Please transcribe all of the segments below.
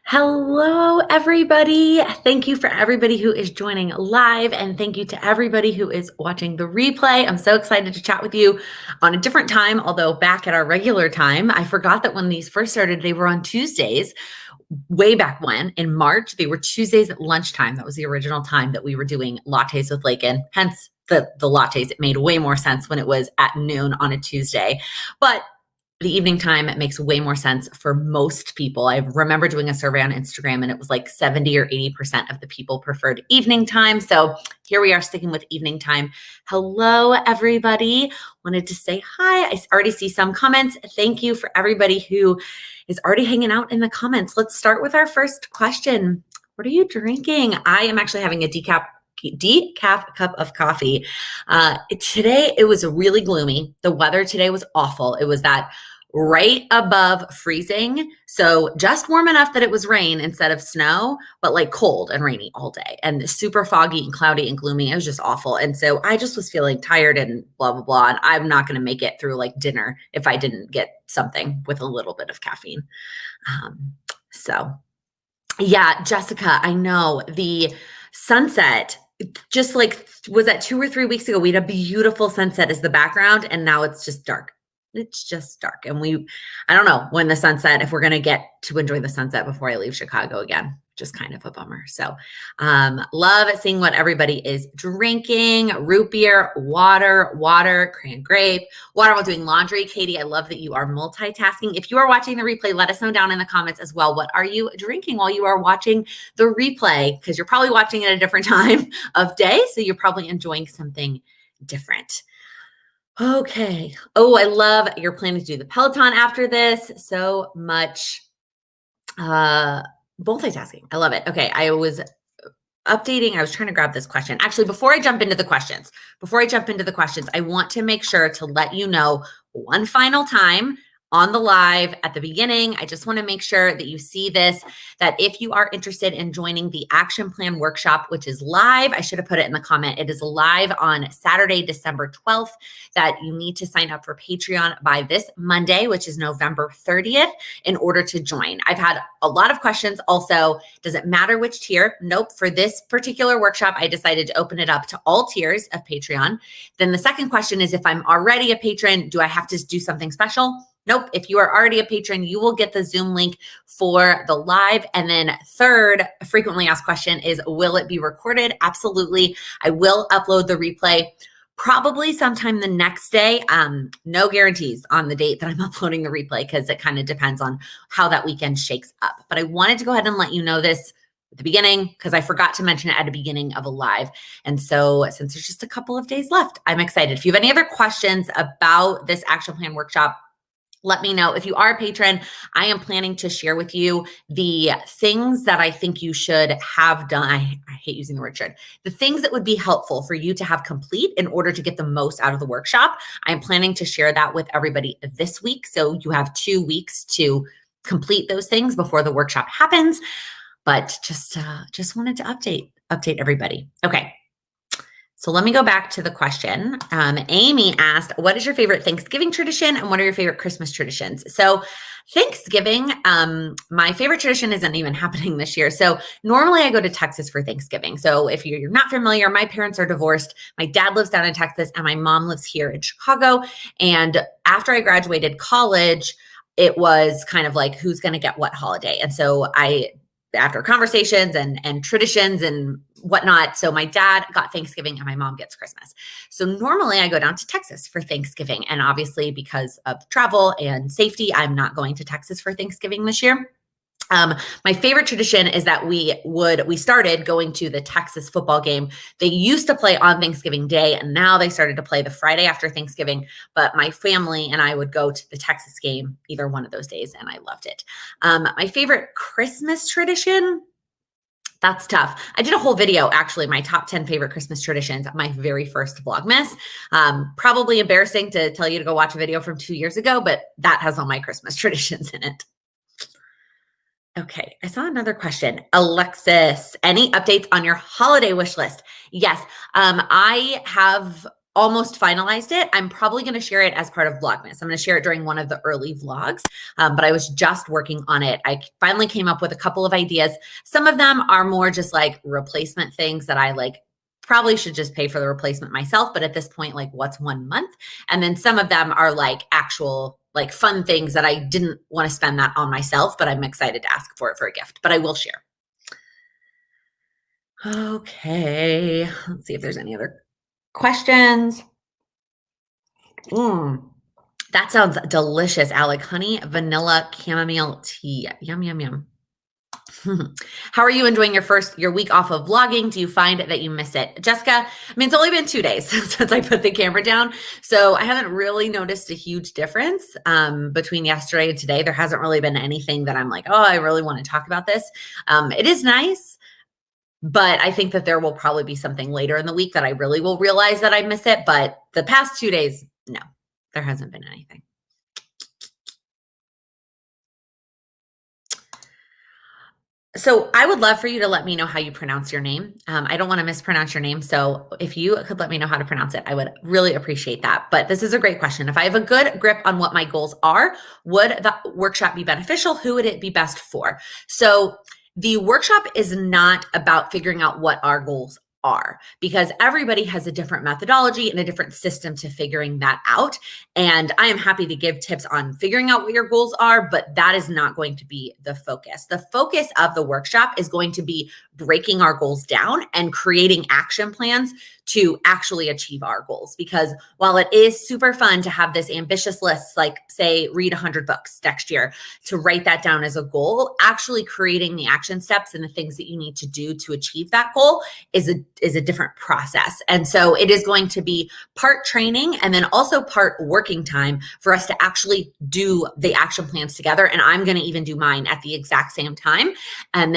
Hello, everybody. Thank you for everybody who is joining live, and thank you to everybody who is watching the replay. I'm so excited to chat with you on a different time, although back at our regular time. I forgot that when these first started, they were on Tuesdays. Way back when, in March, they were Tuesdays at lunchtime. That was the original time that we were doing lattes with Laken, hence the lattes. It made way more sense when it was at noon on a Tuesday. But the evening time makes way more sense for most people. I remember doing a survey on Instagram and it was like 70 or 80% of the people preferred evening time. So here we are sticking with evening time. Hello, everybody. Wanted to say hi. I already see some comments. Thank you for everybody who is already hanging out in the comments. Let's start with our first question. What are you drinking? I am actually having a decaf cup of coffee. Today, it was really gloomy. The weather today was awful. It was that right above freezing. So just warm enough that it was rain instead of snow, but like cold and rainy all day and super foggy and cloudy and gloomy. It was just awful. And so I just was feeling tired and blah, blah, blah. And I'm not going to make it through like dinner if I didn't get something with a little bit of caffeine. So yeah, Jessica, I know the sunset just like was that 2 or 3 weeks ago. We had a beautiful sunset as the background, and now it's just dark. It's just dark. And I don't know when the sunset, if we're going to get to enjoy the sunset before I leave Chicago again, just kind of a bummer. So love seeing what everybody is drinking. Root beer, water, cran grape, water while doing laundry. Katie, I love that you are multitasking. If you are watching the replay, let us know down in the comments as well. What are you drinking while you are watching the replay? Because you're probably watching at a different time of day. So you're probably enjoying something different. Okay. Oh, I love you're planning to do the Peloton after this. So much multitasking. I love it. Okay. I was updating. I was trying to grab this question. Actually, before I jump into the questions, I want to make sure to let you know one final time on the live at the beginning. I just want to make sure that you see this, that if you are interested in joining the action plan workshop, which is live, I should have put it in the comment. It is live on Saturday, December 12th, that you need to sign up for Patreon by this Monday, which is November 30th, in order to join. I've had a lot of questions also. Does it matter which tier? Nope. For this particular workshop, I decided to open it up to all tiers of Patreon. Then the second question is, if I'm already a patron, do I have to do something special? Nope. If you are already a patron, you will get the Zoom link for the live. And then third, frequently asked question is, will it be recorded? Absolutely. I will upload the replay probably sometime the next day. No guarantees on the date that I'm uploading the replay because it kind of depends on how that weekend shakes up. But I wanted to go ahead and let you know this at the beginning because I forgot to mention it at the beginning of a live. And so since there's just a couple of days left, I'm excited. If you have any other questions about this action plan workshop, let me know. If you are a patron, I am planning to share with you the things that I think you should have done. I hate using the word should. The things that would be helpful for you to have complete in order to get the most out of the workshop. I am planning to share that with everybody this week. So you have 2 weeks to complete those things before the workshop happens. But just wanted to update everybody. Okay. So let me go back to the question. Amy asked, what is your favorite Thanksgiving tradition and what are your favorite Christmas traditions? So Thanksgiving, my favorite tradition isn't even happening this year. So normally I go to Texas for Thanksgiving. So if you're not familiar, my parents are divorced. My dad lives down in Texas and my mom lives here in Chicago. And after I graduated college, it was kind of like, who's going to get what holiday? And so after conversations and traditions and whatnot. So my dad got Thanksgiving and my mom gets Christmas. So normally I go down to Texas for Thanksgiving. And obviously because of travel and safety, I'm not going to Texas for Thanksgiving this year. My favorite tradition is that we started going to the Texas football game. They used to play on Thanksgiving Day and now they started to play the Friday after Thanksgiving, but my family and I would go to the Texas game either one of those days and I loved it. My favorite Christmas tradition, that's tough. I did a whole video, actually, my top 10 favorite Christmas traditions, my very first Vlogmas. Probably embarrassing to tell you to go watch a video from 2 years ago, but that has all my Christmas traditions in it. Okay, I saw another question. Alexis, any updates on your holiday wish list? Yes, I have almost finalized it. I'm probably going to share it as part of Vlogmas. I'm going to share it during one of the early vlogs, but I was just working on it. I finally came up with a couple of ideas. Some of them are more just like replacement things that I like probably should just pay for the replacement myself. But at this point, like what's 1 month? And then some of them are like actual like fun things that I didn't want to spend that on myself, but I'm excited to ask for it for a gift, but I will share. Okay, let's see if there's any other questions. That sounds delicious, Alec. Honey, vanilla, chamomile tea. Yum, yum, yum. How are you enjoying your week off of vlogging? Do you find that you miss it? Jessica, I mean, it's only been 2 days since I put the camera down. So I haven't really noticed a huge difference between yesterday and today. There hasn't really been anything that I'm like, oh, I really want to talk about this. It is nice, but I think that there will probably be something later in the week that I really will realize that I miss it. But the past 2 days, no, there hasn't been anything. So I would love for you to let me know how you pronounce your name. I don't want to mispronounce your name. So if you could let me know how to pronounce it, I would really appreciate that. But this is a great question. If I have a good grip on what my goals are, would the workshop be beneficial? Who would it be best for? So the workshop is not about figuring out what our goals are, because everybody has a different methodology and a different system to figuring that out. And I am happy to give tips on figuring out what your goals are, but that is not going to be the focus. The focus of the workshop is going to be breaking our goals down and creating action plans to actually achieve our goals. Because while it is super fun to have this ambitious list, like say read 100 books next year, to write that down as a goal, actually creating the action steps and the things that you need to do to achieve that goal is a different process. And so it is going to be part training and then also part working time for us to actually do the action plans together. And I'm going to even do mine at the exact same time, and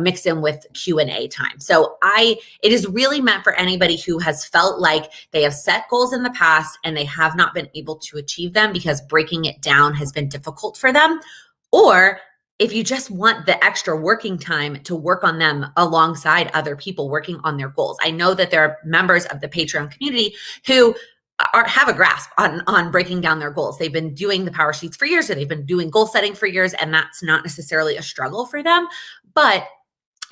mix in with Q&A time. So it is really meant for anybody who has felt like they have set goals in the past and they have not been able to achieve them because breaking it down has been difficult for them. Or if you just want the extra working time to work on them alongside other people working on their goals. I know that there are members of the Patreon community who have a grasp on breaking down their goals. They've been doing the PowerSheets for years, or they've been doing goal setting for years, and that's not necessarily a struggle for them. But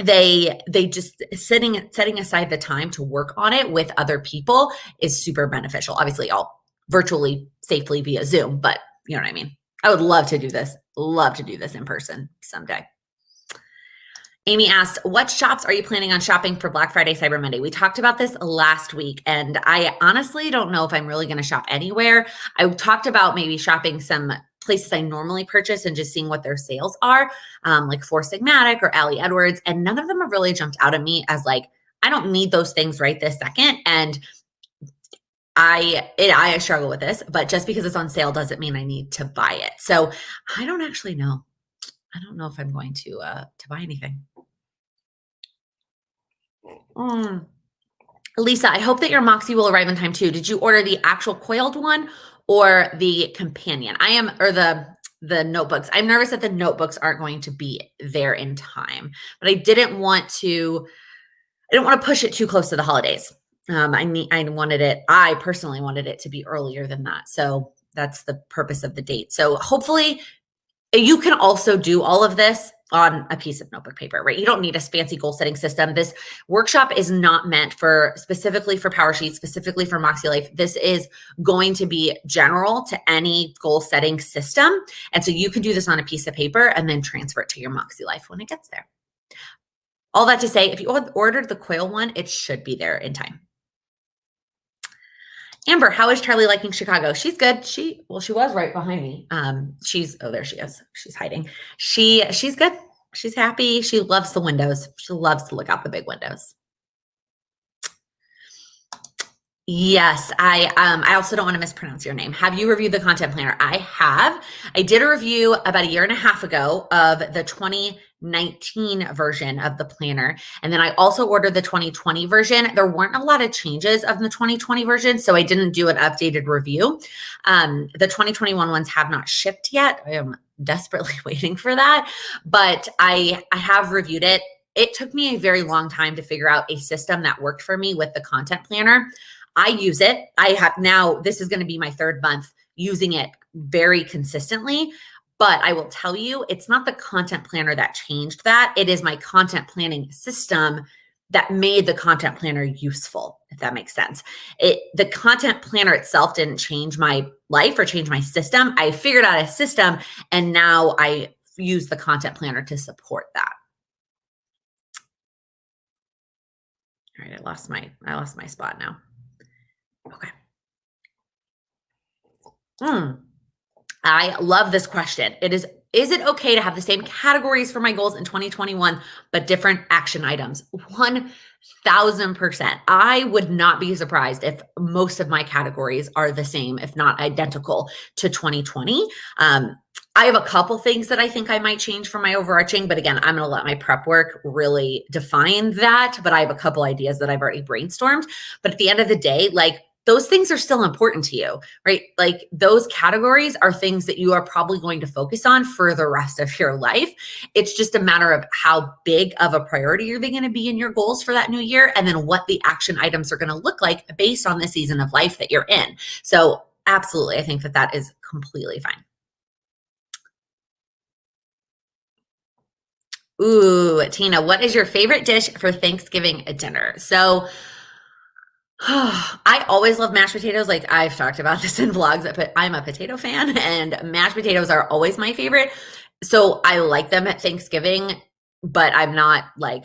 they just setting aside the time to work on it with other people is super beneficial. Obviously, all virtually safely via Zoom, but you know what I mean. I would love to do this in person someday. Amy asked, what shops are you planning on shopping for Black Friday, Cyber Monday? We talked about this last week, and I honestly don't know if I'm really going to shop anywhere. I talked about maybe shopping some places I normally purchase and just seeing what their sales are, like Four Sigmatic or Ali Edwards, and none of them have really jumped out at me as like, I don't need those things right this second. And I struggle with this, but just because it's on sale doesn't mean I need to buy it. So I don't actually know. I don't know if I'm going to buy anything. Lisa, I hope that your Moxie will arrive in time too. Did you order the actual coiled one or the companion? Or the notebooks. I'm nervous that the notebooks aren't going to be there in time, but I didn't want to push it too close to the holidays. I personally wanted it to be earlier than that. So that's the purpose of the date. So hopefully you can also do all of this on a piece of notebook paper, right? You don't need a fancy goal setting system. This workshop is not meant specifically for PowerSheets, specifically for MakseLife. This is going to be general to any goal setting system. And so you can do this on a piece of paper and then transfer it to your MakseLife when it gets there. All that to say, if you ordered the coil one, it should be there in time. Amber, how is Charlie liking Chicago? She's good. She was right behind me. There she is. She's hiding. She's good. She's happy. She loves the windows. She loves to look out the big windows. Yes, I also don't want to mispronounce your name. Have you reviewed the content planner? I have. I did a review about 1.5 years ago of the 2019 version of the planner. And then I also ordered the 2020 version. There weren't a lot of changes of the 2020 version, so I didn't do an updated review. The 2021 ones have not shipped yet. I am desperately waiting for that, but I have reviewed it. It took me a very long time to figure out a system that worked for me with the content planner. I use it. I have now, this is going to be my 3rd month using it very consistently. But I will tell you, it's not the content planner that changed that. It is my content planning system that made the content planner useful, if that makes sense. The content planner itself didn't change my life or change my system. I figured out a system, and now I use the content planner to support that. All right, I lost my spot now. Okay. I love this question. Is it okay to have the same categories for my goals in 2021, but different action items? 1000%. I would not be surprised if most of my categories are the same, if not identical to 2020. I have a couple things that I think I might change from my overarching, but again, I'm going to let my prep work really define that. But I have a couple ideas that I've already brainstormed. But at the end of the day, like, those things are still important to you, right? Like, those categories are things that you are probably going to focus on for the rest of your life. It's just a matter of how big of a priority are they going to be in your goals for that new year, and then what the action items are going to look like based on the season of life that you're in. So absolutely, I think that is completely fine. Ooh, Tina, what is your favorite dish for Thanksgiving dinner? So I always love mashed potatoes. Like, I've talked about this in vlogs, but I'm a potato fan, and mashed potatoes are always my favorite. So I like them at Thanksgiving, but I'm not like,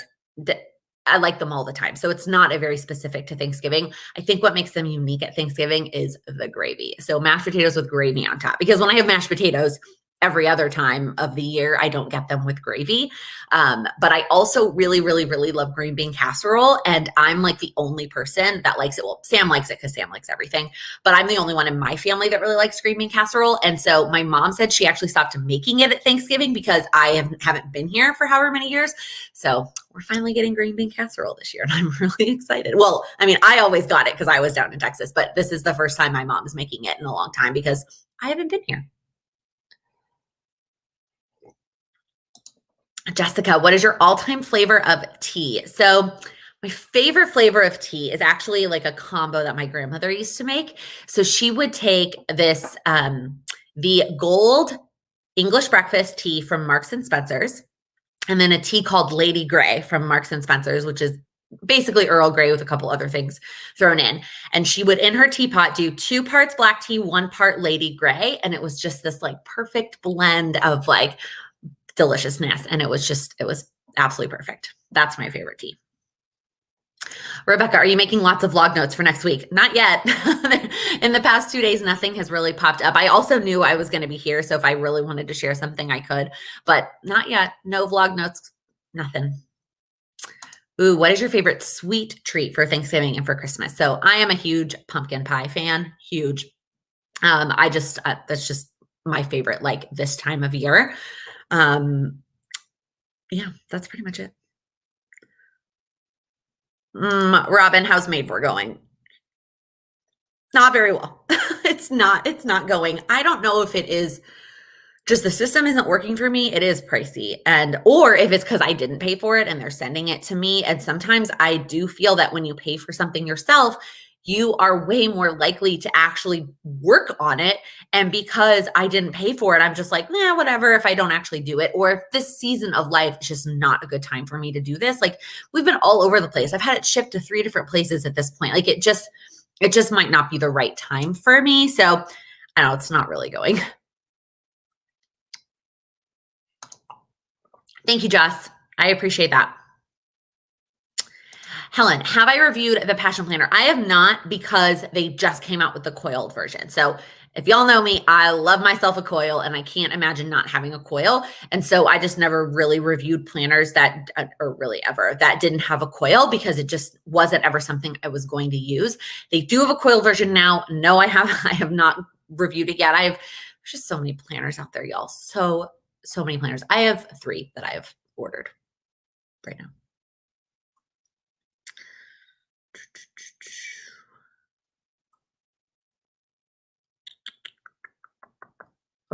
I like them all the time. So it's not a very specific to Thanksgiving. I think what makes them unique at Thanksgiving is the gravy. So mashed potatoes with gravy on top, because when I have mashed potatoes every other time of the year, I don't get them with gravy. But I also really, really, really love green bean casserole. And I'm like the only person that likes it. Well, Sam likes it because Sam likes everything, but I'm the only one in my family that really likes green bean casserole. And so my mom said she actually stopped making it at Thanksgiving because I haven't been here for however many years. So we're finally getting green bean casserole this year, and I'm really excited. Well, I mean, I always got it because I was down in Texas, but this is the first time my mom is making it in a long time because I haven't been here. Jessica, what is your all-time flavor of tea? So my favorite flavor of tea is actually like a combo that my grandmother used to make. So she would take this, the gold English breakfast tea from Marks and Spencer's, and then a tea called Lady Grey from Marks and Spencer's, which is basically Earl Grey with a couple other things thrown in. And she would, in her teapot, do 2 parts black tea, 1 part Lady Grey. And it was just this like perfect blend of like deliciousness. And it was absolutely perfect. That's my favorite tea. Rebecca, are you making lots of vlog notes for next week? Not yet. In the past 2 days, nothing has really popped up. I also knew I was going to be here, so if I really wanted to share something, I could, but not yet. No vlog notes, nothing. Ooh, what is your favorite sweet treat for Thanksgiving and for Christmas? So I am a huge pumpkin pie fan, huge. That's just my favorite, like this time of year. Yeah, that's pretty much it. Robin, how's Made For going? Not very well. It's not going. I don't know if it is just the system isn't working for me. It is pricey, or if it's because I didn't pay for it and they're sending it to me. And sometimes I do feel that when you pay for something yourself, you are way more likely to actually work on it. And because I didn't pay for it, I'm just like, nah, whatever, if I don't actually do it. Or if this season of life is just not a good time for me to do this. Like, we've been all over the place. I've had it shipped to 3 different places at this point. Like, it just might not be the right time for me. So I know it's not really going. Thank you, Joss. I appreciate that. Helen, have I reviewed the Passion Planner? I have not, because they just came out with the coiled version. So if y'all know me, I love myself a coil, and I can't imagine not having a coil. And so I just never really reviewed planners that, or really ever, that didn't have a coil, because it just wasn't ever something I was going to use. They do have a coil version now. No, I have not reviewed it yet. There's just so many planners out there, y'all. So many planners. I have 3 that I have ordered right now.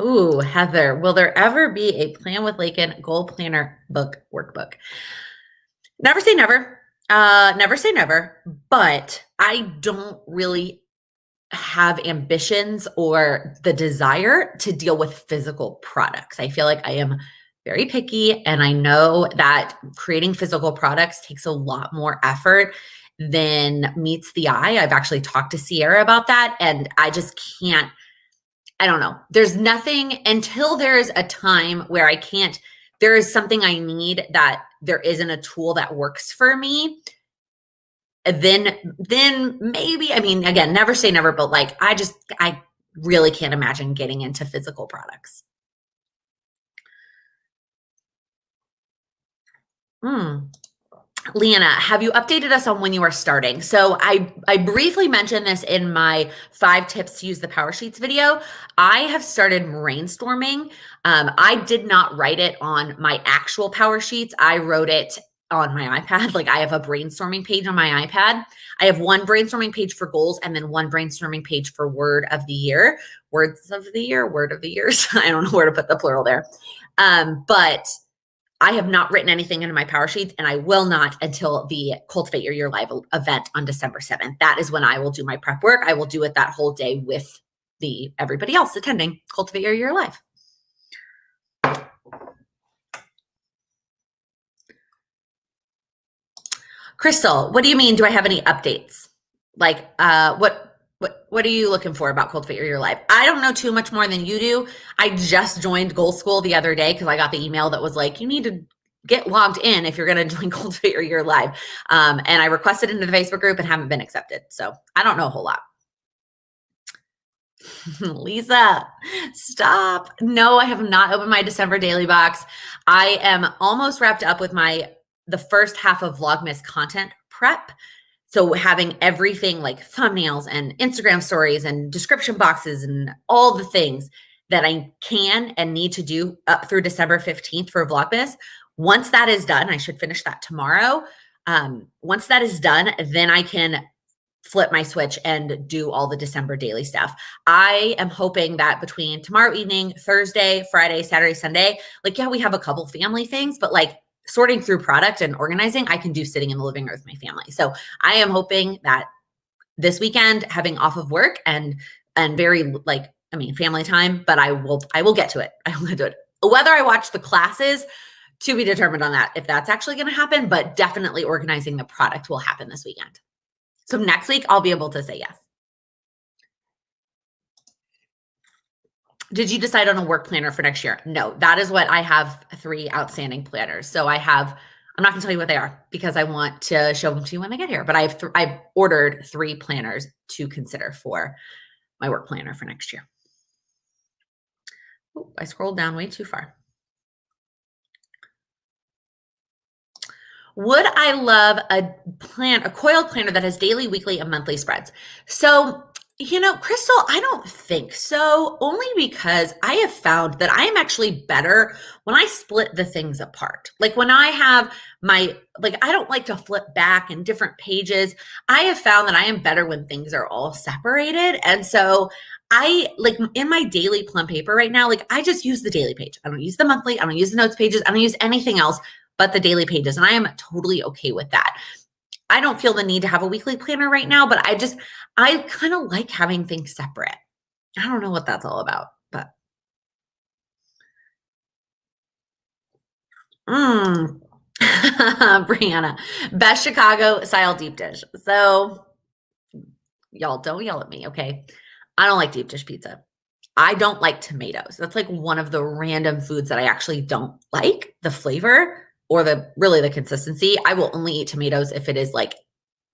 Ooh, Heather, will there ever be a Plan with Laken Goal Planner book workbook? Never say never. Never say never, but I don't really have ambitions or the desire to deal with physical products. I feel like I am very picky, and I know that creating physical products takes a lot more effort than meets the eye. I've actually talked to Sierra about that, and I just can't, I don't know. There's nothing until there's a time where I can't, there is something I need that there isn't a tool that works for me. Then maybe, I mean, again, never say never, but like, I really can't imagine getting into physical products. Leanna, have you updated us on when you are starting? So I briefly mentioned this in my 5 tips to use the PowerSheets video. I have started brainstorming. I did not write it on my actual PowerSheets. I wrote it on my iPad. Like, I have a brainstorming page on my iPad. I have one brainstorming page for goals and then one brainstorming page for word of the year. Words of the year, word of the years. I don't know where to put the plural there. But I have not written anything into my PowerSheets, and I will not until the Cultivate Your Year Live event on December 7th. That is when I will do my prep work. I will do it that whole day with everybody else attending Cultivate Your Year Live. Crystal, what do you mean? Do I have any updates? Like, what are you looking for about Cultivate Your Year Live? I don't know too much more than you do. I just joined Goal School the other day because I got the email that was like, you need to get logged in if you're going to join Cultivate Your Year Live. And I requested into the Facebook group and haven't been accepted. So I don't know a whole lot. Lisa, stop. No, I have not opened my December daily box. I am almost wrapped up with the first half of Vlogmas content prep. So having everything like thumbnails and Instagram stories and description boxes and all the things that I can and need to do up through December 15th for Vlogmas. Once that is done, I should finish that tomorrow. Once that is done, then I can flip my switch and do all the December daily stuff. I am hoping that between tomorrow evening, Thursday, Friday, Saturday, Sunday, like, yeah, we have a couple family things, but like sorting through product and organizing, I can do sitting in the living room with my family. So I am hoping that this weekend, having off of work and very like, I mean, family time, but I will get to it. I will do it. Whether I watch the classes, to be determined on that, if that's actually going to happen, but definitely organizing the product will happen this weekend. So next week, I'll be able to say yes. Did you decide on a work planner for next year? No, that is what I have 3 outstanding planners. So I'm not gonna tell you what they are because I want to show them to you when they get here, but I've ordered 3 planners to consider for my work planner for next year. Oh, I scrolled down way too far. Would I love a coiled planner that has daily, weekly, and monthly spreads? So, Crystal, I don't think so, only because I have found that I am actually better when I split the things apart. Like when I have I don't like to flip back in different pages. I have found that I am better when things are all separated. And so I like in my daily plum paper right now, like I just use the daily page. I don't use the monthly. I don't use the notes pages. I don't use anything else but the daily pages. And I am totally okay with that. I don't feel the need to have a weekly planner right now, but I kind of like having things separate. I don't know what that's all about, but. Brianna, best Chicago style deep dish. So y'all don't yell at me, okay? I don't like deep dish pizza. I don't like tomatoes. That's like one of the random foods that I actually don't like the flavor or the consistency. I will only eat tomatoes if it is like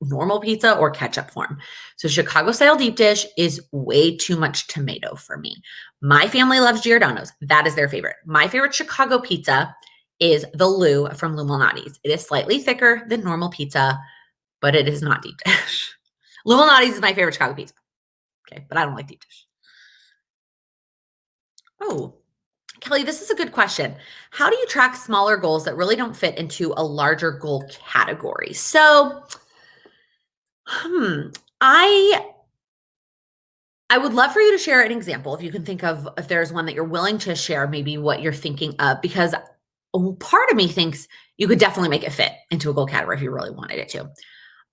normal pizza or ketchup form. So Chicago style deep dish is way too much tomato for me. My family loves Giordano's. That is their favorite. My favorite Chicago pizza is the Lou from Lou Malnati's. It is slightly thicker than normal pizza, but it is not deep dish. Lou Malnati's is my favorite Chicago pizza. Okay, but I don't like deep dish. Oh, Kelly, this is a good question. How do you track smaller goals that really don't fit into a larger goal category? So, I would love for you to share an example if you can think of, if there's one that you're willing to share, maybe what you're thinking of, because part of me thinks you could definitely make it fit into a goal category if you really wanted it to.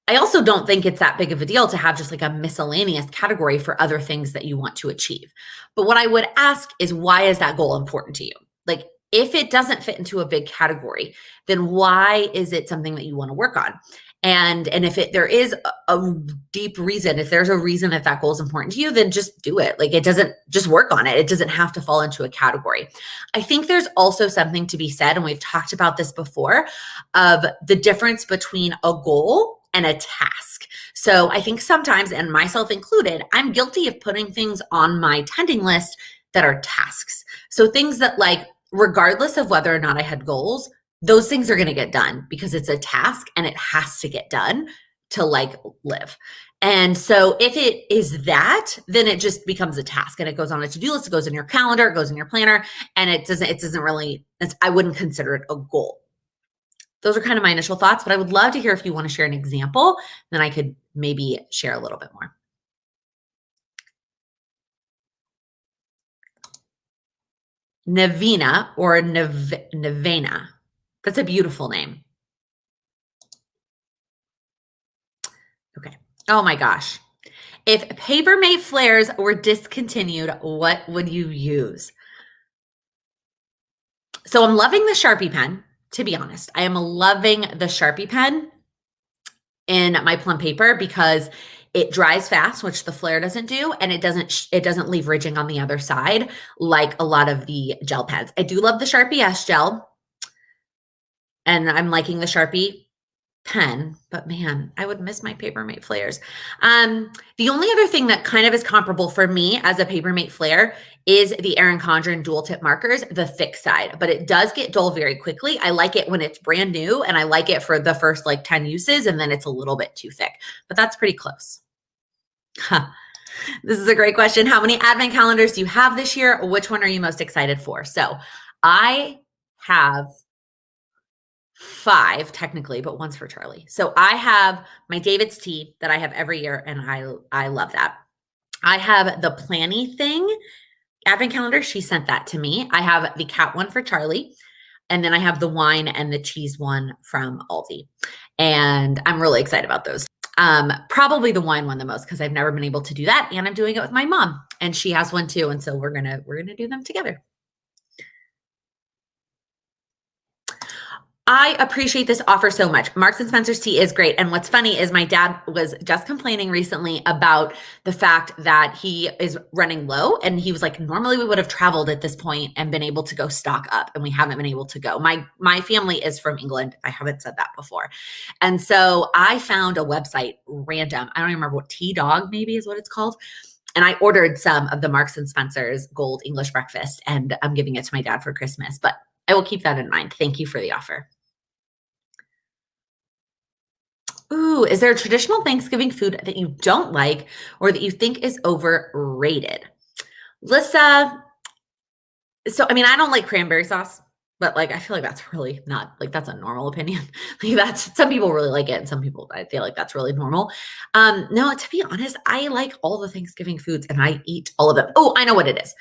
I also don't think it's that big of a deal to have just like a miscellaneous category for other things that you want to achieve. But what I would ask is, why is that goal important to you? Like, if it doesn't fit into a big category, then why is it something that you want to work on? And if there is a deep reason, if there's a reason that that goal is important to you, then just do it. Like, it doesn't, just work on it. It doesn't have to fall into a category. I think there's also something to be said, and we've talked about this before, of the difference between a goal and a task. So I think sometimes, and myself included, I'm guilty of putting things on my tending list that are tasks. So things that, like, regardless of whether or not I had goals, those things are going to get done because it's a task and it has to get done to like live. And so if it is that, then it just becomes a task and it goes on a to-do list, it goes in your calendar, it goes in your planner, and it doesn't really, I wouldn't consider it a goal. Those are kind of my initial thoughts, but I would love to hear if you want to share an example, then I could maybe share a little bit more. Nevena or Nevena. That's a beautiful name. Okay. Oh my gosh. If papermate flares were discontinued, what would you use? So I'm loving the Sharpie pen, to be honest. I am loving the Sharpie pen in my plum paper because it dries fast, which the Flair doesn't do, and it doesn't leave ridging on the other side like a lot of the gel pens. I do love the Sharpie S gel, and I'm liking the Sharpie pen, but man, I would miss my papermate flares. The only other thing that kind of is comparable for me as a papermate flare is the Erin Condren dual tip markers, the thick side, but it does get dull very quickly. I like it when it's brand new, and I like it for the first like 10 uses, and then it's a little bit too thick, but that's pretty close. Huh. This is a great question. How many advent calendars do you have this year? Which one are you most excited for? So I have 5 technically, but one's for Charlie. So I have my David's tea that I have every year, and I love that. I have the Planny thing advent calendar. She sent that to me. I have the cat one for Charlie, and then I have the wine and the cheese one from Aldi, and I'm really excited about those. Probably the wine one the most because I've never been able to do that, and I'm doing it with my mom, and she has one too, and so we're gonna do them together. I appreciate this offer so much. Marks and Spencer's tea is great. And what's funny is my dad was just complaining recently about the fact that he is running low. And he was like, normally we would have traveled at this point and been able to go stock up, and we haven't been able to go. My family is from England. I haven't said that before. And so I found a website random. I don't even remember what, Tea Dog maybe is what it's called. And I ordered some of the Marks and Spencer's Gold English Breakfast, and I'm giving it to my dad for Christmas, but I will keep that in mind. Thank you for the offer. Ooh, is there a traditional Thanksgiving food that you don't like or that you think is overrated? Lissa, so I mean, I don't like cranberry sauce, but like I feel like that's really not, like, that's a normal opinion. Like, that's, some people really like it, and some people, I feel like that's really normal. No, to be honest, I like all the Thanksgiving foods and I eat all of them. Oh, I know what it is.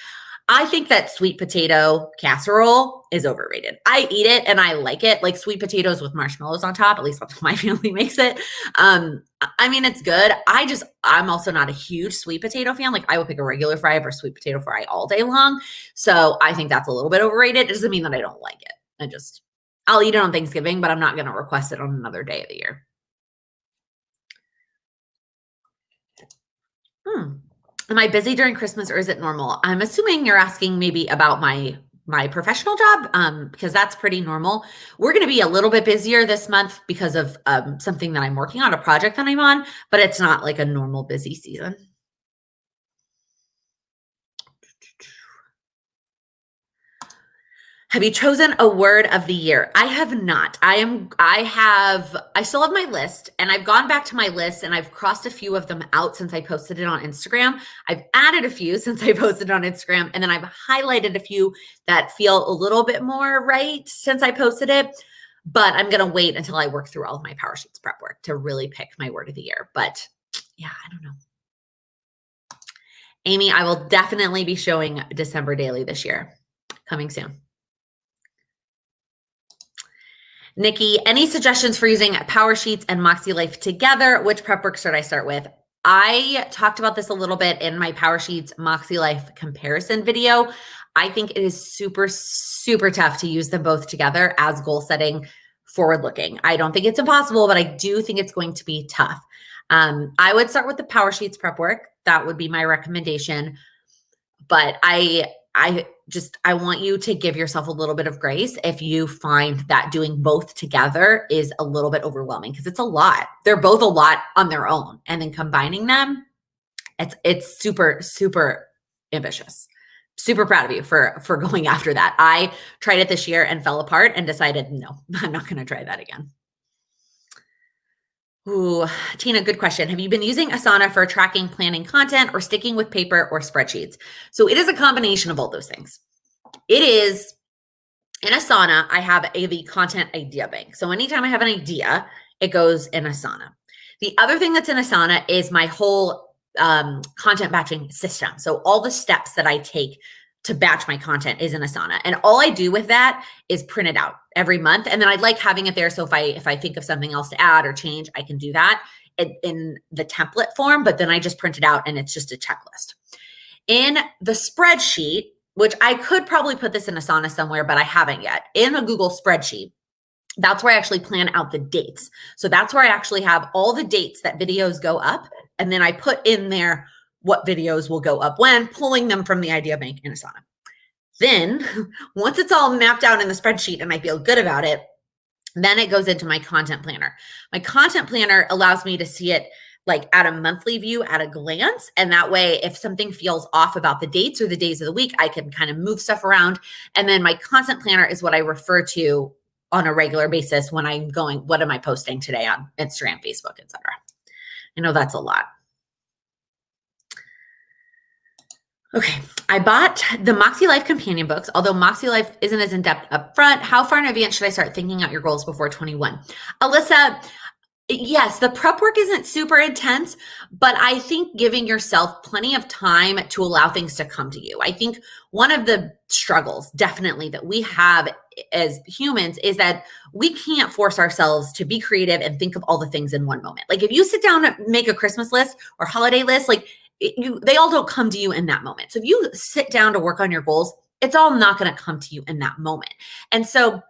I think that sweet potato casserole is overrated. I eat it and I like it, like sweet potatoes with marshmallows on top. At least that's how my family makes it. I mean, it's good. I'm also not a huge sweet potato fan. Like, I will pick a regular fry over sweet potato fry all day long. So I think that's a little bit overrated. It doesn't mean that I don't like it. I'll eat it on Thanksgiving, but I'm not going to request it on another day of the year. Am I busy during Christmas or is it normal? I'm assuming you're asking maybe about my professional job, because that's pretty normal. We're going to be a little bit busier this month because of something that I'm working on, a project that I'm on, but it's not like a normal busy season. Have you chosen a word of the year? I have not. I still have my list, and I've gone back to my list and I've crossed a few of them out since I posted it on Instagram. I've added a few since I posted it on Instagram, and then I've highlighted a few that feel a little bit more right since I posted it. But I'm going to wait until I work through all of my PowerSheets prep work to really pick my word of the year. But yeah, I don't know. Amy, I will definitely be showing December daily this year. Coming soon. Nickie, any suggestions for using PowerSheets and MakseLife together? Which prep work should I start with? I talked about this a little bit in my PowerSheets MakseLife comparison video. I think it is super, super tough to use them both together as goal setting forward looking. I don't think it's impossible, but I do think it's going to be tough. I would start with the PowerSheets prep work. That would be my recommendation. But I want you to give yourself a little bit of grace if you find that doing both together is a little bit overwhelming, because it's a lot. They're both a lot on their own. And then combining them, it's super, super ambitious. Super proud of you for going after that. I tried it this year and fell apart and decided, no, I'm not going to try that again. Ooh, Tina, good question. Have you been using Asana for tracking, planning content, or sticking with paper or spreadsheets? So it is a combination of all those things. It is, in Asana, I have the content idea bank. So anytime I have an idea, it goes in Asana. The other thing that's in Asana is my whole content batching system. So all the steps that I take to batch my content is in Asana. And all I do with that is print it out every month. And then I like having it there. So if I think of something else to add or change, I can do that in the template form, but then I just print it out and it's just a checklist. In the spreadsheet, which I could probably put this in Asana somewhere, but I haven't yet, in a Google spreadsheet, that's where I actually plan out the dates. So that's where I actually have all the dates that videos go up. And then I put in there what videos will go up when, pulling them from the idea bank in Asana. Then once it's all mapped out in the spreadsheet and I feel good about it, then it goes into my content planner. My content planner allows me to see it like at a monthly view at a glance. And that way, if something feels off about the dates or the days of the week, I can kind of move stuff around. And then my content planner is what I refer to on a regular basis when I'm going, what am I posting today on Instagram, Facebook, etc. I know that's a lot. Okay, I bought the MakseLife companion books, although MakseLife isn't as in-depth up front. How far in advance should I start thinking out your goals before 21? Alyssa, yes, the prep work isn't super intense, but I think giving yourself plenty of time to allow things to come to you. I think one of the struggles definitely that we have as humans is that we can't force ourselves to be creative and think of all the things in one moment. Like if you sit down and make a Christmas list or holiday list, like they all don't come to you in that moment. So if you sit down to work on your goals, it's all not going to come to you in that moment. And so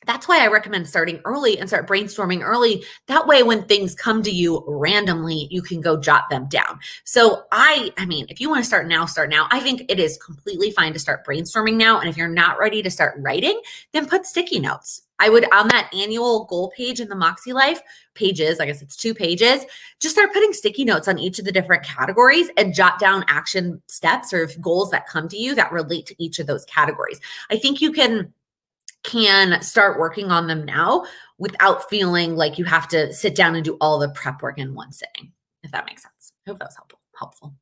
that's why I recommend starting early and start brainstorming early. That way, when things come to you randomly, you can go jot them down. So I mean, if you want to start now, start now. I think it is completely fine to start brainstorming now. And if you're not ready to start writing, then put sticky notes. I would, on that annual goal page in the MakseLife pages, I guess it's 2 pages, just start putting sticky notes on each of the different categories and jot down action steps or goals that come to you that relate to each of those categories. I think you can start working on them now without feeling like you have to sit down and do all the prep work in one sitting, if that makes sense. I hope that was helpful.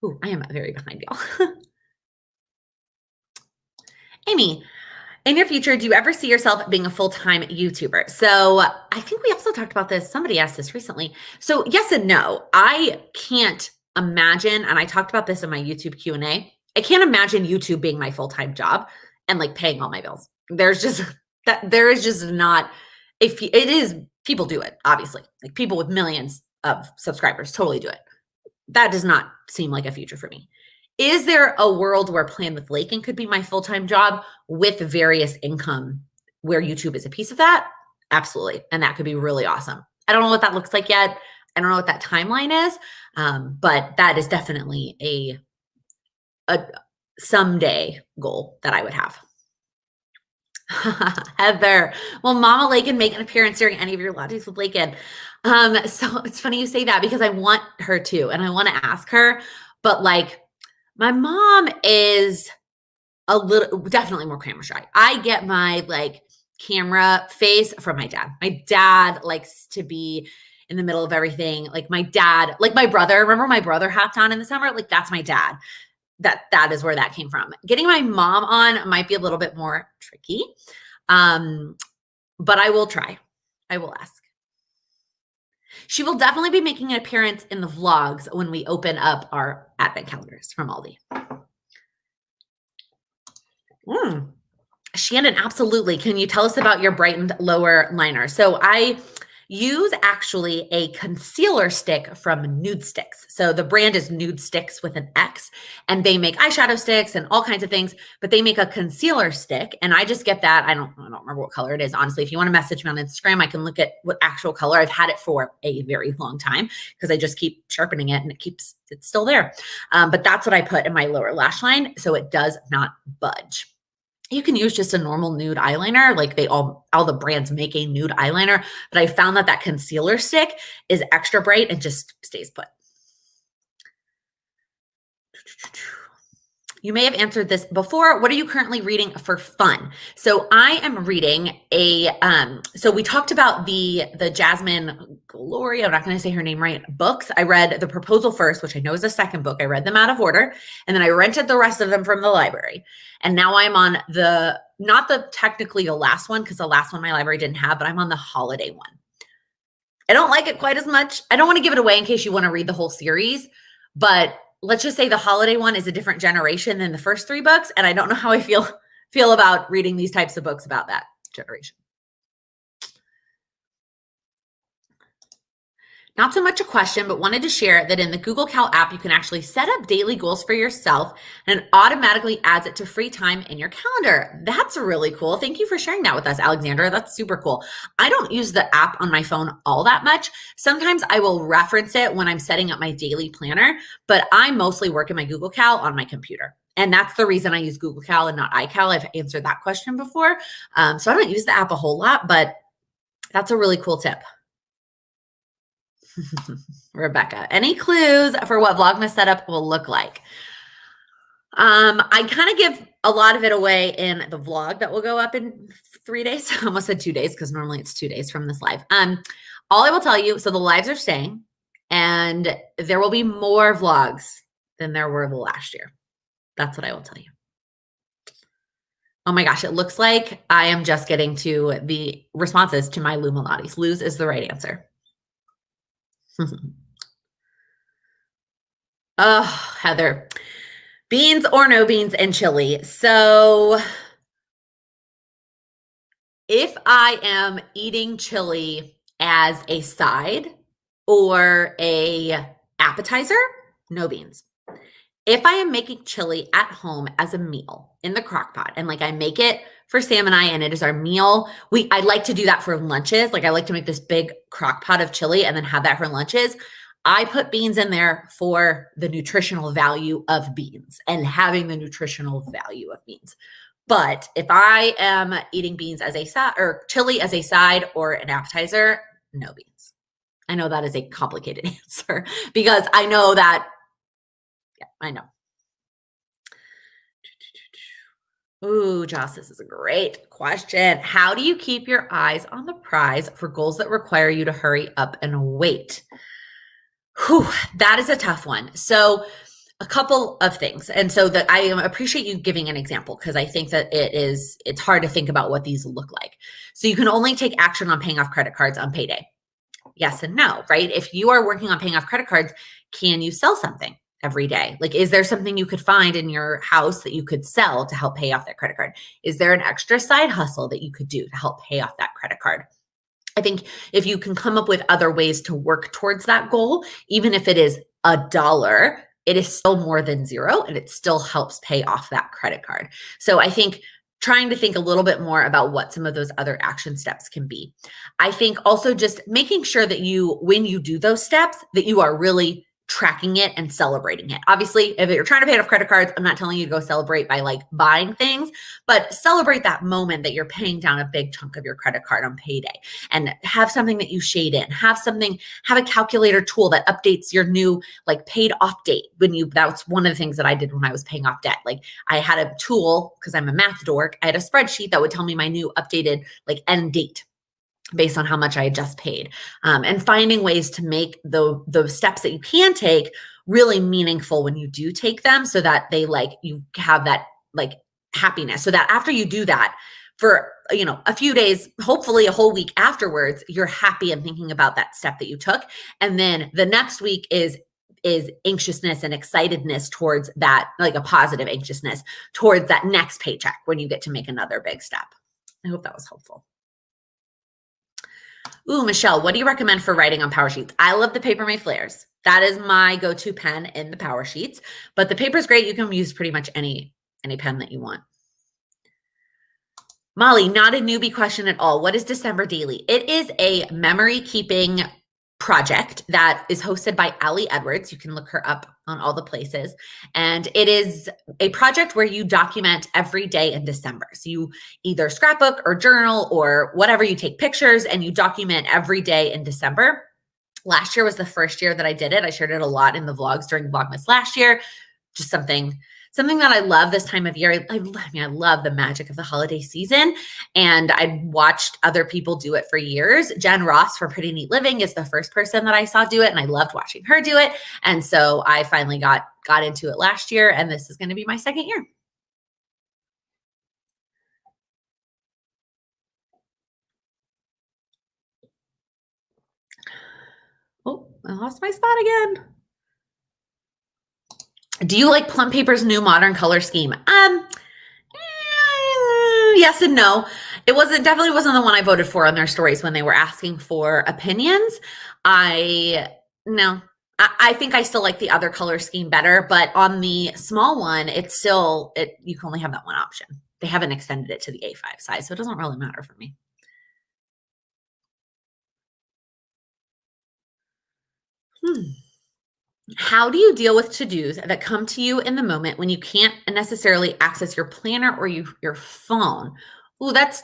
Ooh, I am very behind y'all. Amy, in your future, do you ever see yourself being a full-time YouTuber? So I think we also talked about this. Somebody asked this recently. So yes and no. I can't imagine, and I talked about this in my YouTube Q&A, I can't imagine YouTube being my full-time job and like paying all my bills. There is just not, it is, people do it, obviously. Like people with millions of subscribers totally do it. That does not seem like a future for me. Is there a world where Plan with Laken could be my full-time job with various income where YouTube is a piece of that? Absolutely. And that could be really awesome. I don't know what that looks like yet. I don't know what that timeline is, but that is definitely a someday goal that I would have. Heather, will Mama Laken make an appearance during any of your lattes with Laken? So it's funny you say that because I want her to, and I want to ask her, but like my mom is a little, definitely more camera shy. I get my like camera face from my dad. My dad likes to be in the middle of everything. Like my dad, like my brother, remember my brother hopped on in the summer? Like that's my dad. That is where that came from. Getting my mom on might be a little bit more tricky, but I will try. I will ask. She will definitely be making an appearance in the vlogs when we open up our advent calendars from Aldi. Shannon, absolutely. Can you tell us about your brightened lower liner? So I use actually a concealer stick from Nude Sticks. So the brand is Nude Sticks with an X, and they make eyeshadow sticks and all kinds of things, but they make a concealer stick. And I just get that. I don't remember what color it is. Honestly, if you want to message me on Instagram, I can look at what actual color. I've had it for a very long time because I just keep sharpening it and it's still there. But that's what I put in my lower lash line, so it does not budge. You can use just a normal nude eyeliner, like all the brands make a nude eyeliner, but I found that concealer stick is extra bright and just stays put. You may have answered this before. What are you currently reading for fun? So I am reading so we talked about the Jasmine Gloria, I'm not going to say her name right, books. I read The Proposal first, which I know is the second book. I read them out of order, and then I rented the rest of them from the library. And now I'm on not technically the last one, because the last one my library didn't have, but I'm on the holiday one. I don't like it quite as much. I don't want to give it away in case you want to read the whole series, but let's just say the holiday one is a different generation than the first 3 books. And I don't know how I feel about reading these types of books about that generation. Not so much a question, but wanted to share that in the Google Cal app, you can actually set up daily goals for yourself and it automatically adds it to free time in your calendar. That's really cool. Thank you for sharing that with us, Alexandra. That's super cool. I don't use the app on my phone all that much. Sometimes I will reference it when I'm setting up my daily planner, but I mostly work in my Google Cal on my computer. And that's the reason I use Google Cal and not iCal. I've answered that question before. So I don't use the app a whole lot, but that's a really cool tip. Rebecca, any clues for what Vlogmas setup will look like? I kind of give a lot of it away in the vlog that will go up in 3 days. I almost said 2 days because normally it's 2 days from this live. All I will tell you, so the lives are staying and there will be more vlogs than there were last year. That's what I will tell you. Oh my gosh, it looks like I am just getting to the responses to my Luminatis. Lose is the right answer. Oh, Heather, beans or no beans and chili. So if I am eating chili as a side or a appetizer, no beans. If I am making chili at home as a meal in the crock pot, and like I make it for Sam and I, and it is our meal, I like to do that for lunches. Like I like to make this big crock pot of chili and then have that for lunches. I put beans in there for the nutritional value of beans and having the nutritional value of beans. But if I am eating beans as a side or chili as a side or an appetizer, no beans. I know that is a complicated answer because I know that. Yeah, I know. Ooh, Joss, this is a great question. How do you keep your eyes on the prize for goals that require you to hurry up and wait? Whew, that is a tough one. So a couple of things. And so that I appreciate you giving an example because I think that it's hard to think about what these look like. So you can only take action on paying off credit cards on payday. Yes and no, right? If you are working on paying off credit cards, can you sell something every day? Like, is there something you could find in your house that you could sell to help pay off that credit card? Is there an extra side hustle that you could do to help pay off that credit card? I think if you can come up with other ways to work towards that goal, even if it is $1, it is still more than zero and it still helps pay off that credit card. So I think trying to think a little bit more about what some of those other action steps can be. I think also just making sure that when you do those steps, that you are really tracking it and celebrating it. Obviously, if you're trying to pay off credit cards, I'm not telling you to go celebrate by like buying things, but celebrate that moment that you're paying down a big chunk of your credit card on payday and have something that you shade in, have a calculator tool that updates your new like paid off date that's one of the things that I did when I was paying off debt. Like I had a tool because I'm a math dork. I had a spreadsheet that would tell me my new updated like end date based on how much I had just paid, and finding ways to make the steps that you can take really meaningful when you do take them so that they you have that like happiness so that after you do that for, a few days, hopefully a whole week afterwards, you're happy and thinking about that step that you took. And then the next week is is anxiousness and excitedness towards that, like a positive anxiousness towards that next paycheck when you get to make another big step. I hope that was helpful. Ooh, Michelle, what do you recommend for writing on PowerSheets? I love the PaperMate Flairs. That is my go-to pen in the PowerSheets, but the paper is great. You can use pretty much any pen that you want. Molly, not a newbie question at all. What is December Daily? It is a memory keeping project that is hosted by Allie Edwards. You can look her up on all the places. And it is a project where you document every day in December. So you either scrapbook or journal or whatever, you take pictures and you document every day in December. Last year was the first year that I did it. I shared it a lot in the vlogs during Vlogmas last year. Just something that I love this time of year. I love the magic of the holiday season, and I watched other people do it for years. Jen Ross from Pretty Neat Living is the first person that I saw do it, and I loved watching her do it. And so I finally got into it last year, and this is going to be my second year. Oh, I lost my spot again. Do you like Plum Paper's new modern color scheme? Yes and no. It definitely wasn't the one I voted for on their stories when they were asking for opinions. I think I still like the other color scheme better, but on the small one, you can only have that one option. They haven't extended it to the A5 size, so it doesn't really matter for me. How do you deal with to-dos that come to you in the moment when you can't necessarily access your planner or your phone? Ooh, that's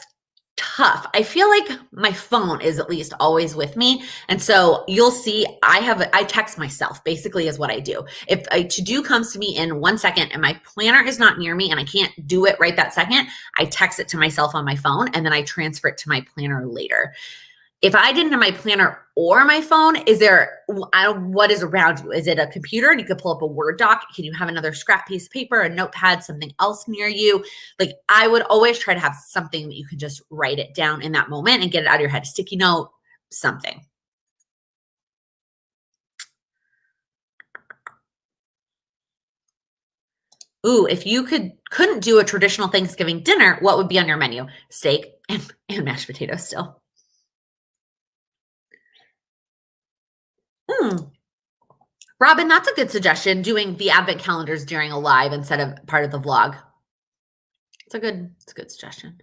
tough. I feel like my phone is at least always with me. And so you'll see I text myself basically is what I do. If a to-do comes to me in 1 second and my planner is not near me and I can't do it right that second, I text it to myself on my phone and then I transfer it to my planner later. If I didn't have my planner or my phone, what is around you? Is it a computer and you could pull up a Word doc? Can you have another scrap piece of paper, a notepad, something else near you? Like I would always try to have something that you can just write it down in that moment and get it out of your head. A sticky note, something. Ooh, if you couldn't do a traditional Thanksgiving dinner, what would be on your menu? Steak and mashed potatoes still. Robin, that's a good suggestion, doing the advent calendars during a live instead of part of the vlog. It's a good suggestion.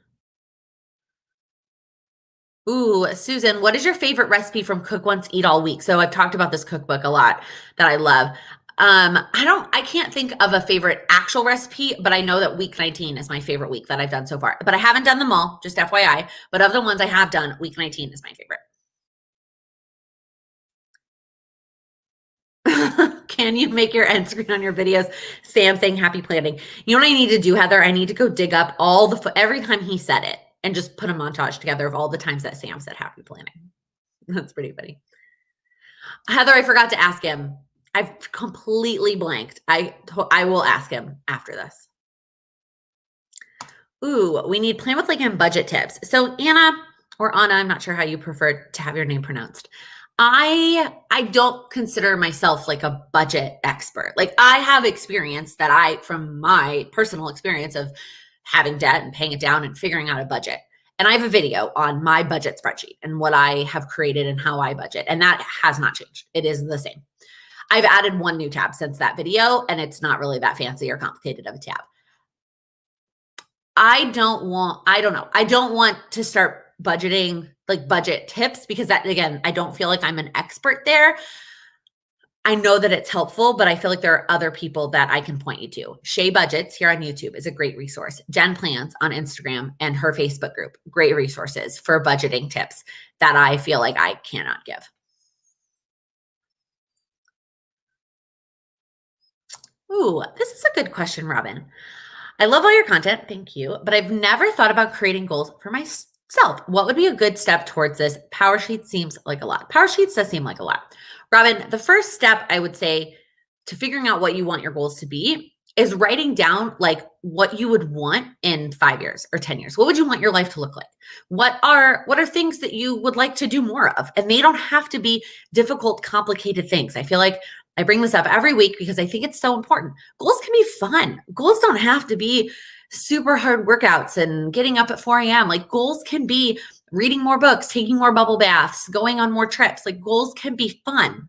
Ooh, Susan, what is your favorite recipe from Cook Once, Eat All Week? So I've talked about this cookbook a lot that I love. I can't think of a favorite actual recipe, but I know that week 19 is my favorite week that I've done so far. But I haven't done them all, just FYI. But of the ones I have done, week 19 is my favorite. Can you make your end screen on your videos? Sam saying happy planning. You know what I need to do, Heather? I need to go dig up every time he said it and just put a montage together of all the times that Sam said happy planning. That's pretty funny. Heather, I forgot to ask him. I've completely blanked. I will ask him after this. Ooh, we need Plan with Laken budget tips. So Anna or Anna, I'm not sure how you prefer to have your name pronounced. I don't consider myself like a budget expert. Like I have experience from my personal experience of having debt and paying it down and figuring out a budget. And I have a video on my budget spreadsheet and what I have created and how I budget. And that has not changed. It is the same. I've added one new tab since that video, and it's not really that fancy or complicated of a tab. I don't want to start budgeting, like budget tips, because that, again, I don't feel like I'm an expert there. I know that it's helpful, but I feel like there are other people that I can point you to. Shay Budgets here on YouTube is a great resource. Jen Plans on Instagram and her Facebook group, great resources for budgeting tips that I feel like I cannot give. Ooh, this is a good question, Robin. I love all your content. Thank you. But I've never thought about creating goals for myself. What would be a good step towards this? PowerSheets seems like a lot. PowerSheets does seem like a lot. Robin, the first step I would say to figuring out what you want your goals to be is writing down like what you would want in 5 years or 10 years. What would you want your life to look like? What are things that you would like to do more of? And they don't have to be difficult, complicated things. I feel like I bring this up every week because I think it's so important. Goals can be fun. Goals don't have to be super hard workouts and getting up at 4 a.m. Like goals can be reading more books, taking more bubble baths, going on more trips. Like goals can be fun.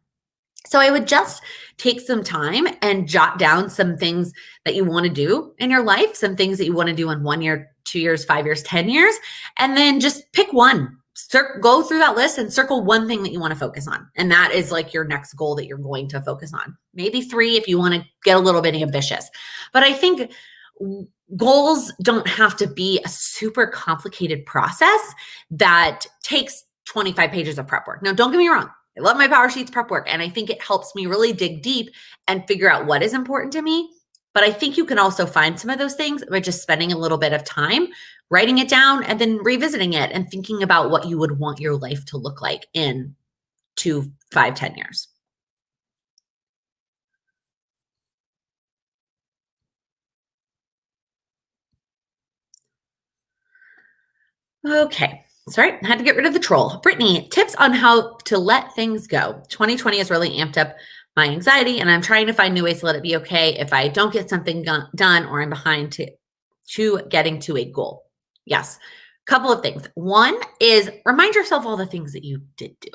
So I would just take some time and jot down some things that you want to do in your life, some things that you want to do in 1 year, 2 years, 5 years, 10 years, and then just pick one. Go through that list and circle one thing that you want to focus on. And that is like your next goal that you're going to focus on. Maybe 3 if you want to get a little bit ambitious. But I think goals don't have to be a super complicated process that takes 25 pages of prep work. Now, don't get me wrong. I love my PowerSheets prep work, and I think it helps me really dig deep and figure out what is important to me. But I think you can also find some of those things by just spending a little bit of time writing it down and then revisiting it and thinking about what you would want your life to look like in 2, 5, 10 years. Okay. Sorry, I had to get rid of the troll. Brittany, tips on how to let things go. 2020 has really amped up my anxiety, and I'm trying to find new ways to let it be okay if I don't get something done or I'm behind to getting to a goal. Yes, couple of things. One is remind yourself all the things that you did do.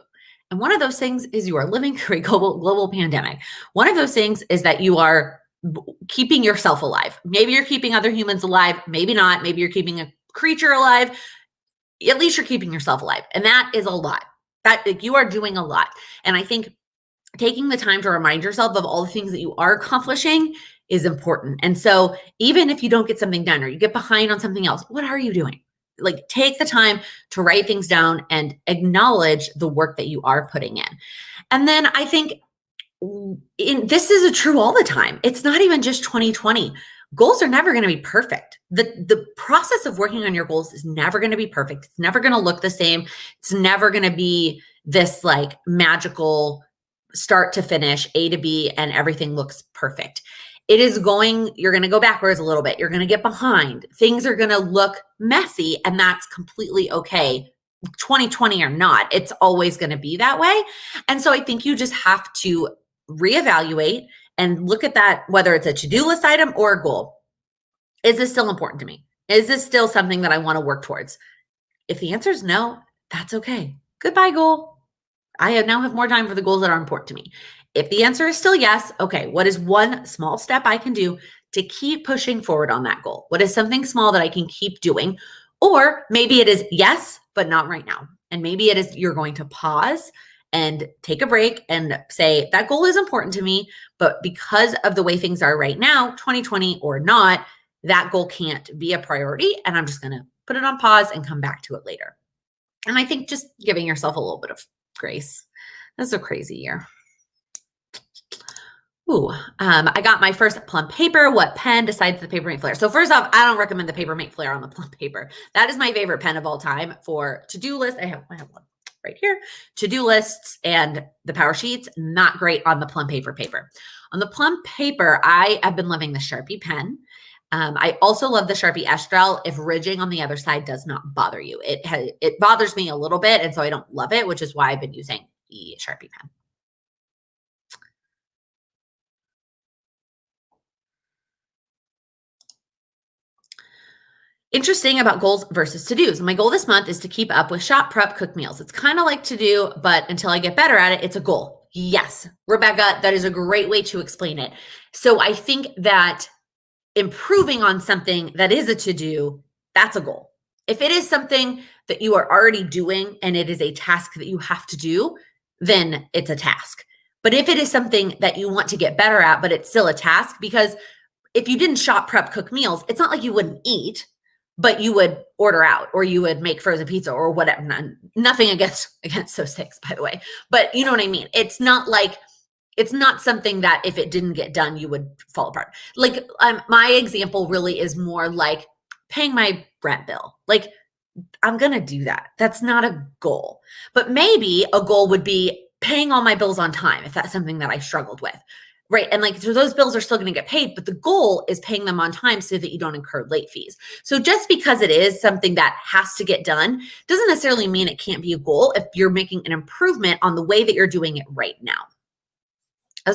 And one of those things is you are living through a global pandemic. One of those things is that you are keeping yourself alive. Maybe you're keeping other humans alive, maybe not. Maybe you're keeping a creature alive. At least you're keeping yourself alive. And that is a lot. That like, you are doing a lot. And I think taking the time to remind yourself of all the things that you are accomplishing is important. And so even if you don't get something done or you get behind on something else, what are you doing? Like take the time to write things down and acknowledge the work that you are putting in. And then I think this is true all the time. It's not even just 2020. Goals are never going to be perfect. The process of working on your goals is never going to be perfect. It's never going to look the same. It's never going to be this like magical start to finish, A to B, and everything looks perfect. You're going to go backwards a little bit. You're going to get behind. Things are going to look messy, and that's completely okay. 2020 or not, it's always going to be that way. And so I think you just have to reevaluate and look at that, whether it's a to-do list item or a goal. Is this still important to me? Is this still something that I want to work towards? If the answer is no, that's okay. Goodbye, goal. I now have more time for the goals that are important to me. If the answer is still yes, okay, what is one small step I can do to keep pushing forward on that goal? What is something small that I can keep doing? Or maybe it is yes, but not right now. And maybe it is you're going to pause and take a break and say, that goal is important to me, but because of the way things are right now, 2020 or not, that goal can't be a priority. And I'm just going to put it on pause and come back to it later. And I think just giving yourself a little bit of grace. This is a crazy year. Ooh, I got my first plum paper. What pen decides the papermate flair? So first off, I don't recommend the papermate flair on the plum paper. That is my favorite pen of all time for to-do lists. I have one right here. To-do lists and the PowerSheets, not great on the plum paper. On the plum paper, I have been loving the Sharpie pen. I also love the Sharpie Estrel if ridging on the other side does not bother you. It bothers me a little bit, and so I don't love it, which is why I've been using the Sharpie pen. Interesting about goals versus to-dos. My goal this month is to keep up with shop prep cook meals. It's kind of like to-do, but until I get better at it, it's a goal. Yes, Rebecca, that is a great way to explain it. So I think that improving on something that is a to-do, that's a goal. If it is something that you are already doing and it is a task that you have to do, then it's a task. But if it is something that you want to get better at, but it's still a task, because if you didn't shop prep cook meals, it's not like you wouldn't eat, but you would order out or you would make frozen pizza or whatever. Nothing against those things, by the way. But you know what I mean? It's not something that if it didn't get done, you would fall apart. Like my example really is more like paying my rent bill. Like I'm going to do that. That's not a goal. But maybe a goal would be paying all my bills on time if that's something that I struggled with. Right. And like, so those bills are still going to get paid, but the goal is paying them on time so that you don't incur late fees. So just because it is something that has to get done doesn't necessarily mean it can't be a goal if you're making an improvement on the way that you're doing it right now.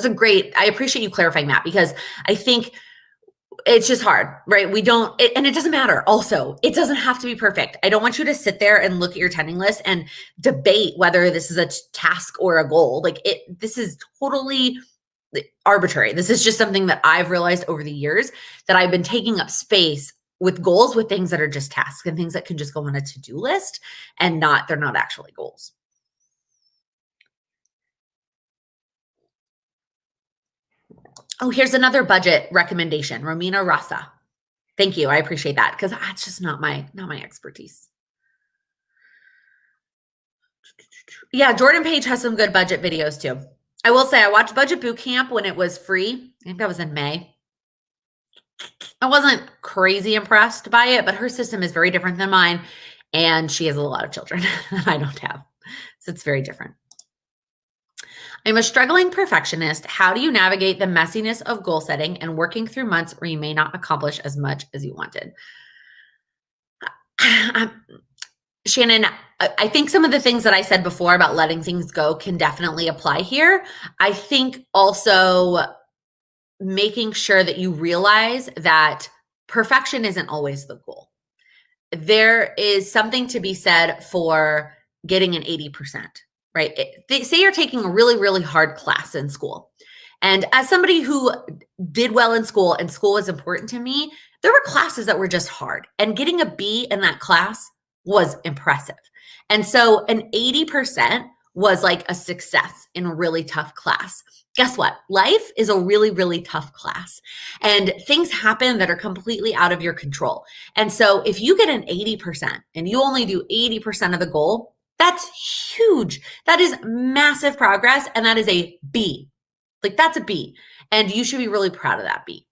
That's I appreciate you clarifying that, because I think it's just hard, right? And it doesn't matter. Also, it doesn't have to be perfect. I don't want you to sit there and look at your tending list and debate whether this is a task or a goal. This is totally arbitrary. This is just something that I've realized over the years, that I've been taking up space with goals, with things that are just tasks and things that can just go on a to-do list and they're not actually goals. Oh, here's another budget recommendation. Romina Rasa. Thank you. I appreciate that, because that's just not my expertise. Yeah, Jordan Page has some good budget videos too. I will say I watched Budget Boot Camp when it was free. I think that was in May. I wasn't crazy impressed by it, but her system is very different than mine, and she has a lot of children that I don't have. So it's very different. I'm a struggling perfectionist. How do you navigate the messiness of goal setting and working through months where you may not accomplish as much as you wanted? Shannon, I think some of the things that I said before about letting things go can definitely apply here. I think also making sure that you realize that perfection isn't always the goal. There is something to be said for getting an 80%. Right? Say you're taking a really, really hard class in school. And as somebody who did well in school and school was important to me, there were classes that were just hard. And getting a B in that class was impressive. And so an 80% was like a success in a really tough class. Guess what? Life is a really, really tough class. And things happen that are completely out of your control. And so if you get an 80% and you only do 80% of the goal, that's huge. That is massive progress. And that is a B. That's a B. And you should be really proud of that B,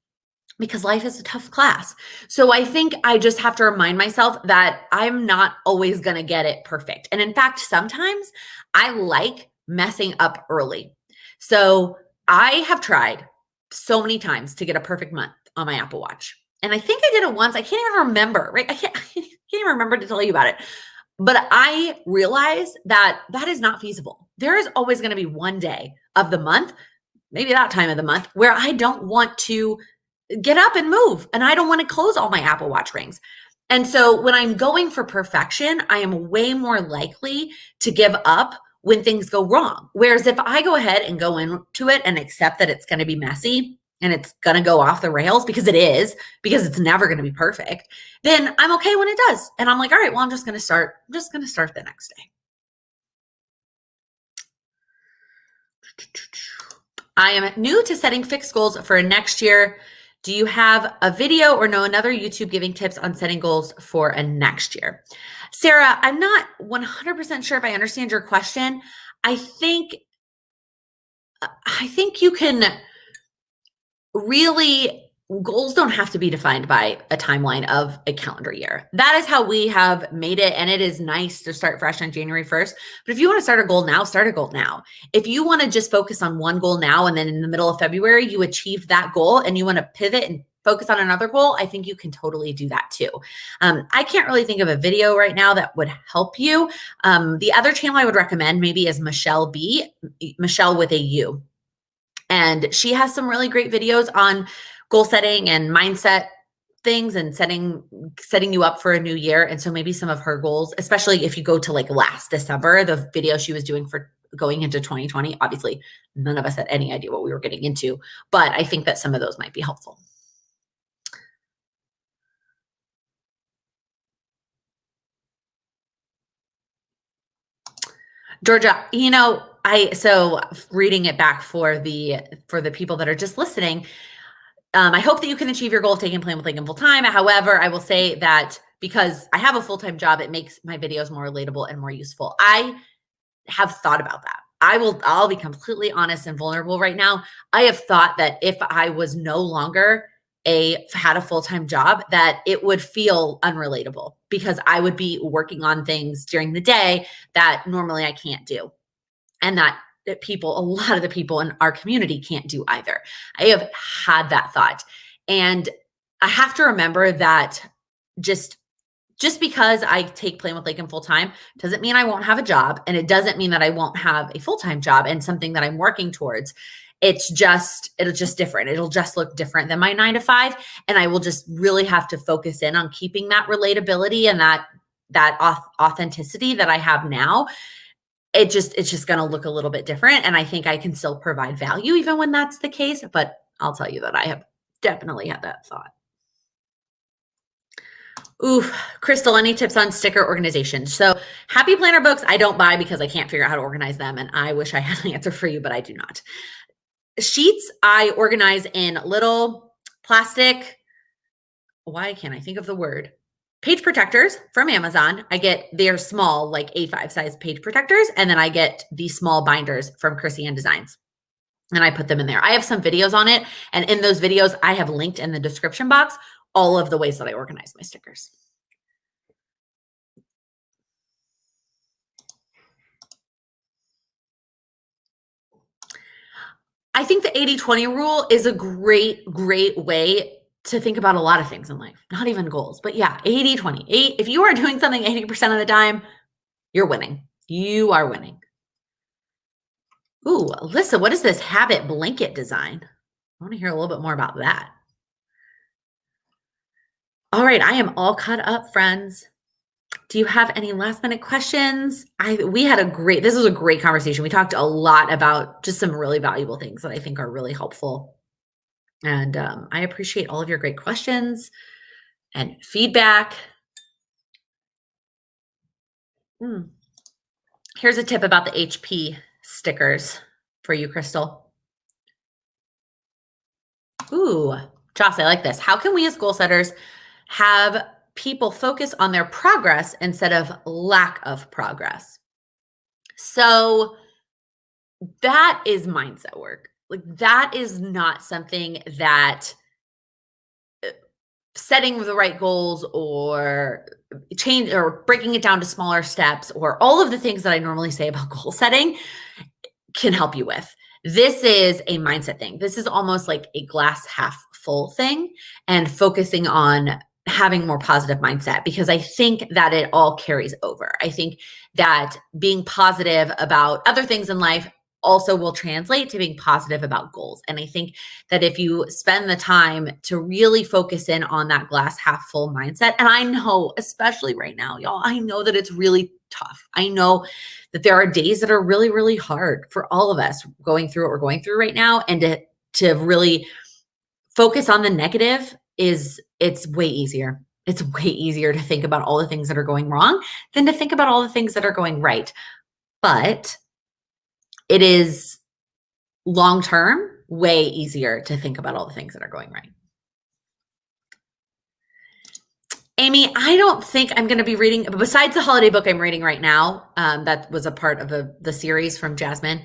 because life is a tough class. So I think I just have to remind myself that I'm not always going to get it perfect. And in fact, sometimes I like messing up early. So I have tried so many times to get a perfect month on my Apple Watch. And I think I did it once. I can't even remember, right? I can't even remember to tell you about it. But I realize that is not feasible. There is always going to be one day of the month, maybe that time of the month, where I don't want to get up and move, and I don't want to close all my Apple Watch rings. And so when I'm going for perfection, I am way more likely to give up when things go wrong. Whereas if I go ahead and go into it and accept that it's going to be messy and it's going to go off the rails, because it's never going to be perfect, then I'm okay when it does. And I'm like, all right, well, I'm just going to start the next day. I am new to setting fixed goals for next year. Do you have a video or know another YouTube giving tips on setting goals for a next year? Sarah, I'm not 100% sure if I understand your question. I think you can really, goals don't have to be defined by a timeline of a calendar year. That is how we have made it. And it is nice to start fresh on January 1st. But if you want to start a goal now, start a goal now. If you want to just focus on one goal now, and then in the middle of February, you achieved that goal and you want to pivot and focus on another goal, I think you can totally do that too. I can't really think of a video right now that would help you. The other channel I would recommend maybe is Michelle B, Michelle with a U. And she has some really great videos on goal setting and mindset things and setting you up for a new year. And so maybe some of her goals, especially if you go to last December, the video she was doing for going into 2020, obviously none of us had any idea what we were getting into, but I think that some of those might be helpful. Georgia, so reading it back for the people that are just listening, I hope that you can achieve your goal of taking Plan with Laken full time. However, I will say that because I have a full-time job, it makes my videos more relatable and more useful. I have thought about that. I'll be completely honest and vulnerable right now. I have thought that if I was no longer had a full-time job, that it would feel unrelatable because I would be working on things during the day that normally I can't do. And that a lot of the people in our community can't do either. I have had that thought. And I have to remember that just because I take Plan with Laken full time doesn't mean I won't have a job. And it doesn't mean that I won't have a full-time job and something that I'm working towards. it'll just different. It'll just look different than my 9 to 5. And I will just really have to focus in on keeping that relatability and that authenticity that I have now. It's just going to look a little bit different. And I think I can still provide value even when that's the case. But I'll tell you that I have definitely had that thought. Oof, Crystal, any tips on sticker organization? So Happy Planner books, I don't buy because I can't figure out how to organize them. And I wish I had an answer for you, but I do not. Sheets, I organize in little plastic, why can't I think of the word? Page protectors from Amazon. I get their small, like A5 size page protectors. And then I get the small binders from Chrissy Designs. And I put them in there. I have some videos on it. And in those videos, I have linked in the description box all of the ways that I organize my stickers. I think the 80-20 rule is a great way to think about a lot of things in life, not even goals, but yeah, 80-20. If you are doing something 80% of the time, you're winning. You are winning. Ooh, Lissa, what is this habit blanket design? I want to hear a little bit more about that. All right, I am all caught up, friends. Do you have any last minute questions? This was a great conversation. We talked a lot about just some really valuable things that I think are really helpful. And I appreciate all of your great questions and feedback. Here's a tip about the HP stickers for you, Crystal. Ooh, Joss, I like this. How can we as goal setters have people focus on their progress instead of lack of progress? So that is mindset work. Like that is not something that setting the right goals or change or breaking it down to smaller steps or all of the things that I normally say about goal setting can help you with. This is a mindset thing. This is almost like a glass half full thing and focusing on having more positive mindset, because I think that it all carries over. I think that being positive about other things in life also will translate to being positive about goals. And I think that if you spend the time to really focus in on that glass half full mindset, and I know, especially right now, y'all, I know that it's really tough. I know that there are days that are really, really hard for all of us going through what we're going through right now. And to really focus on the negative it's way easier. It's way easier to think about all the things that are going wrong than to think about all the things that are going right. But it is long-term way easier to think about all the things that are going right. Amy, I don't think I'm going to be reading, besides the holiday book I'm reading right now, that was a part of the series from Jasmine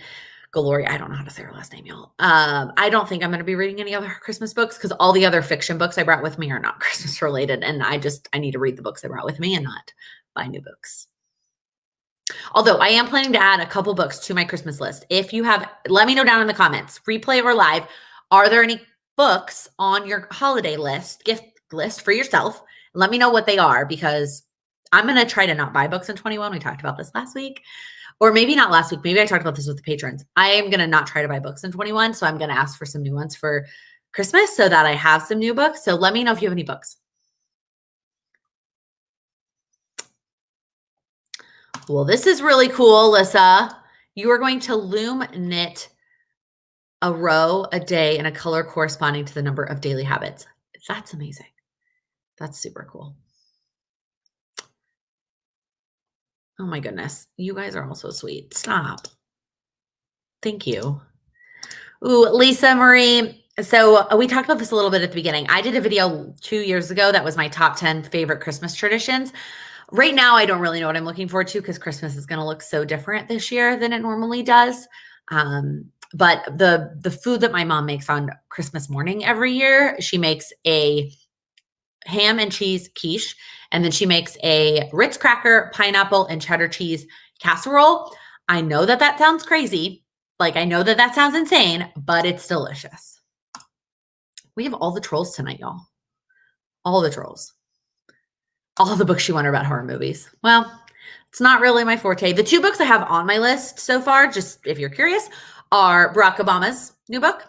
Galori. I don't know how to say her last name, y'all. I don't think I'm going to be reading any other Christmas books because all the other fiction books I brought with me are not Christmas related. And I need to read the books I brought with me and not buy new books. Although I am planning to add a couple books to my Christmas list. If you have, let me know down in the comments, replay or live, are there any books on your holiday list, gift list for yourself? Let me know what they are, because I'm going to try to not buy books in 21. We talked about this last week. Or maybe not last week. Maybe I talked about this with the patrons. I am going to not try to buy books in 21. So I'm going to ask for some new ones for Christmas so that I have some new books. So let me know if you have any books. Well, this is really cool, Lissa. You are going to loom knit a row a day in a color corresponding to the number of daily habits. That's amazing. That's super cool. Oh my goodness. You guys are all so sweet. Stop. Thank you. Ooh, Lisa Marie. So we talked about this a little bit at the beginning. I did a video 2 years ago that was my top 10 favorite Christmas traditions. Right now, I don't really know what I'm looking forward to because Christmas is going to look so different this year than it normally does. But the food that my mom makes on Christmas morning every year, she makes a ham and cheese quiche, and then she makes a Ritz cracker, pineapple, and cheddar cheese casserole. I know that that sounds crazy. Like, I know that that sounds insane, but it's delicious. We have all the trolls tonight, y'all. All the trolls. All the books she wanted about horror movies. Well, it's not really my forte. The 2 books I have on my list so far, just if you're curious, are Barack Obama's new book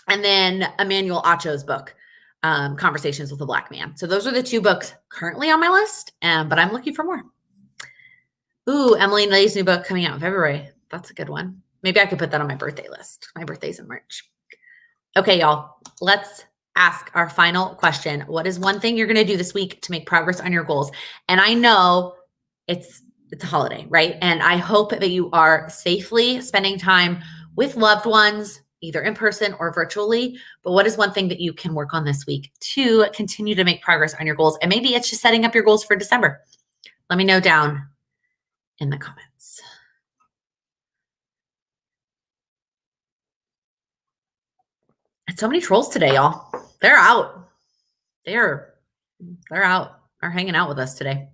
and then Emmanuel Acho's book, Conversations with a Black Man. So those are the 2 books currently on my list, but I'm looking for more. Ooh, Emily Lay's new book coming out in February. That's a good one. Maybe I could put that on my birthday list. My birthday's in March. Okay, y'all, let's ask our final question. What is one thing you're going to do this week to make progress on your goals? And I know it's a holiday, right? And I hope that you are safely spending time with loved ones, either in person or virtually. But what is one thing that you can work on this week to continue to make progress on your goals? And maybe it's just setting up your goals for December. Let me know down in the comments. And so many trolls today, y'all. They're out. They're out. Are hanging out with us today.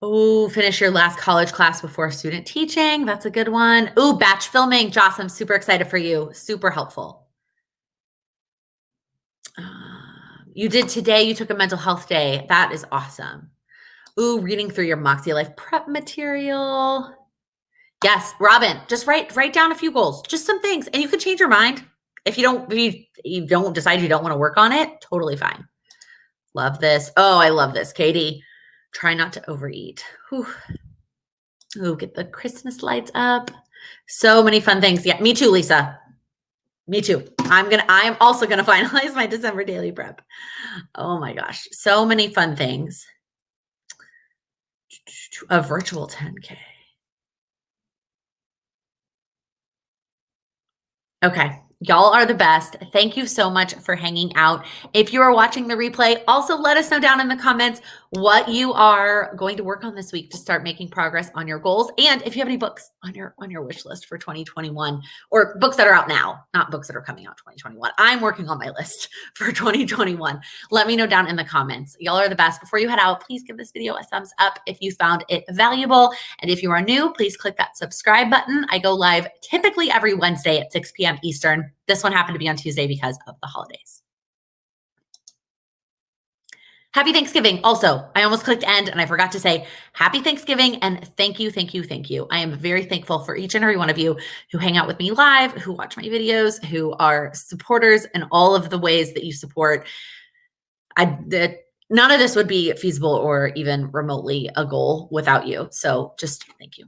Oh, finish your last college class before student teaching. That's a good one. Oh, batch filming. Joss, I'm super excited for you. Super helpful. You did today. You took a mental health day. That is awesome. Ooh, reading through your MakseLife prep material. Yes, Robin, just write down a few goals, just some things, and you can change your mind. If you don't decide you don't want to work on it, totally fine. Love this. Oh, I love this. Katie, try not to overeat. Whew. Ooh, get the Christmas lights up. So many fun things. Yeah, me too, Lisa. Me too. I'm also gonna finalize my December daily prep. Oh my gosh, so many fun things. A virtual 10K. Okay. Y'all are the best. Thank you so much for hanging out. If you are watching the replay, also let us know down in the comments what you are going to work on this week to start making progress on your goals. And if you have any books on your wish list for 2021 or books that are out now, not books that are coming out 2021. I'm working on my list for 2021. Let me know down in the comments. Y'all are the best. Before you head out, please give this video a thumbs up if you found it valuable. And if you are new, please click that subscribe button. I go live typically every Wednesday at 6 p.m. Eastern. This one happened to be on Tuesday because of the holidays. Happy Thanksgiving. Also, I almost clicked end and I forgot to say happy Thanksgiving and thank you, thank you, thank you. I am very thankful for each and every one of you who hang out with me live, who watch my videos, who are supporters in all of the ways that you support. None of this would be feasible or even remotely a goal without you. So just thank you.